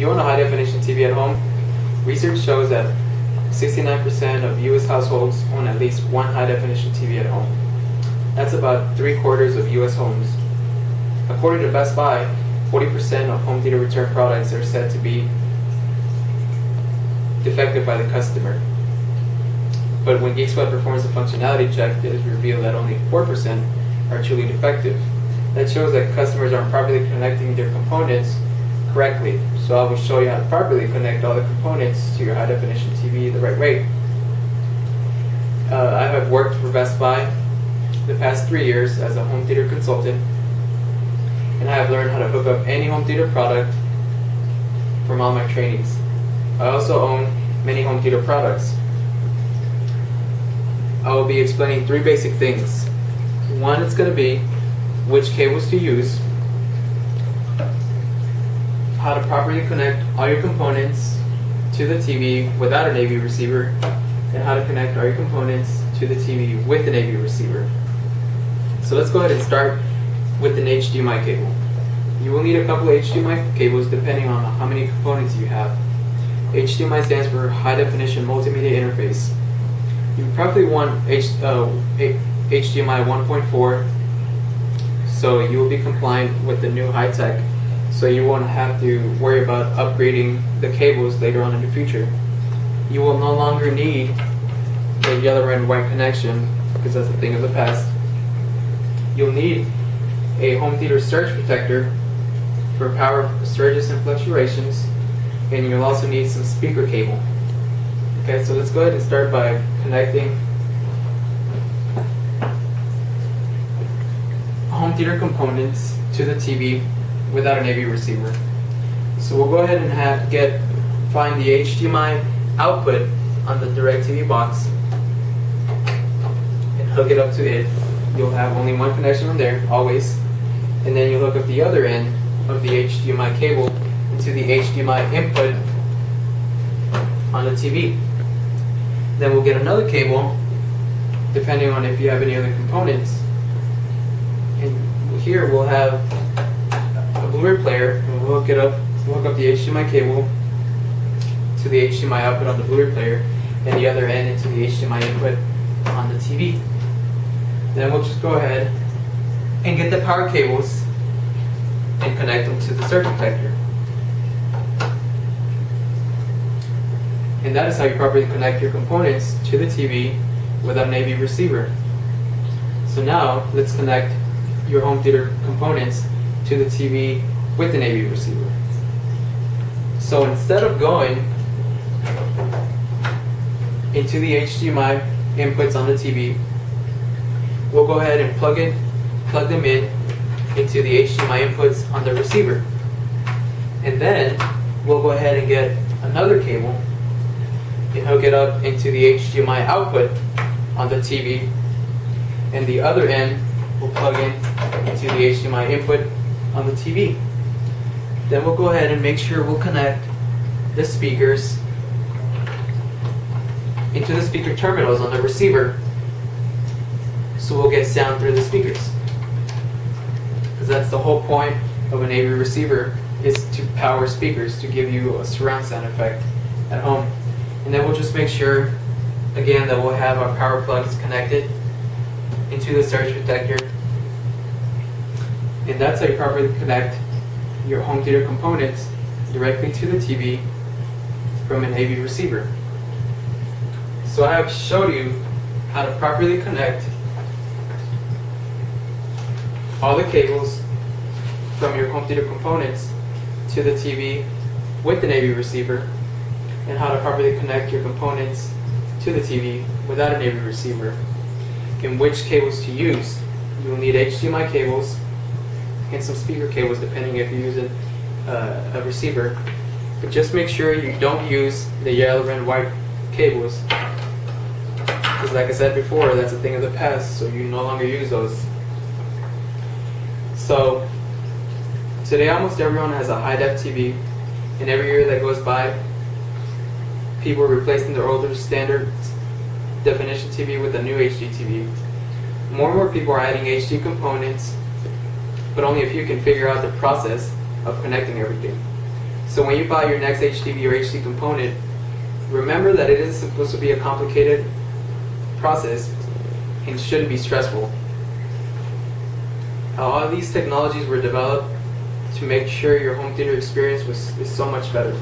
you own a high definition TV at home, research shows that 69% of U.S. households own at least one high definition TV at home. That's about 3/4 of U.S. homes. According to Best Buy, 40% of home theater return products are said to be defective by the customer. But when Geek Squad performs a functionality check, it is revealed that only 4% are truly defective. That shows that customers aren't properly connecting their components correctly. So I will show you how to properly connect all the components to your high definition TV the right way. I have worked for Best Buy the past 3 years as a home theater consultant, and I have learned how to hook up any home theater product from all my trainings. I also own many home theater products. I will be explaining 3 basic things. One is going to be which cables to use, how to properly connect all your components to the TV without an AV receiver, and how to connect all your components to the TV with an AV receiver. So let's go ahead and start with an HDMI cable. You will need a couple of HDMI cables depending on how many components you have. HDMI stands for High Definition Multimedia Interface. You probably want HDMI 1.4, so you will be compliant with the new high tech, so you won't have to worry about upgrading the cables later on in the future. You will no longer need the yellow, red, and white connection, because that's a thing of the past. You'll need a home theater surge protector for power surges and fluctuations, and you'll also need some speaker cable. Okay, so let's go ahead and start by connecting home theater components to the TV without an AV receiver. So we'll go ahead and find the HDMI output on the DirecTV box and hook it up to it. You'll have only one connection from there, always, and then you'll hook up the other end of the HDMI cable into the HDMI input on the TV. Then we'll get another cable, depending on if you have any other components, and here we'll have a Blu-ray player, and we'll hook up the HDMI cable to the HDMI output on the Blu-ray player, and the other end into the HDMI input on the TV. Then we'll just go ahead and get the power cables and connect them to the surge protector. And that is how you properly connect your components to the TV without an AV receiver. So now let's connect your home theater components to the TV with an AV receiver. So instead of going into the HDMI inputs on the TV, we'll go ahead and plug them in into the HDMI inputs on the receiver. And then we'll go ahead and get another cable and hook it up into the HDMI output on the TV, and the other end will plug in into the HDMI input on the TV. Then we'll go ahead and make sure we'll connect the speakers into the speaker terminals on the receiver, so we'll get sound through the speakers, because that's the whole point of an AV receiver, is to power speakers, to give you a surround sound effect at home. And then we'll just make sure, again, that we'll have our power plugs connected into the surge protector. And that's how you properly connect your home theater components directly to the TV from an AV receiver. So I have showed you how to properly connect all the cables from your home theater components to the TV with an AV receiver, and how to properly connect your components to the TV without an AV receiver, and which cables to use. You'll need HDMI cables and some speaker cables depending if you're using a receiver, but just make sure you don't use the yellow, red, and white cables, because like I said before, that's a thing of the past, so you no longer use those. So today almost everyone has a high-def TV, and every year that goes by, people are replacing their older standard definition TV with a new HD TV. More and more people are adding HD components, but only a few can figure out the process of connecting everything. So when you buy your next HDV or HD component, remember that it is supposed to be a complicated process and shouldn't be stressful. All of these technologies were developed to make sure your home theater experience is so much better.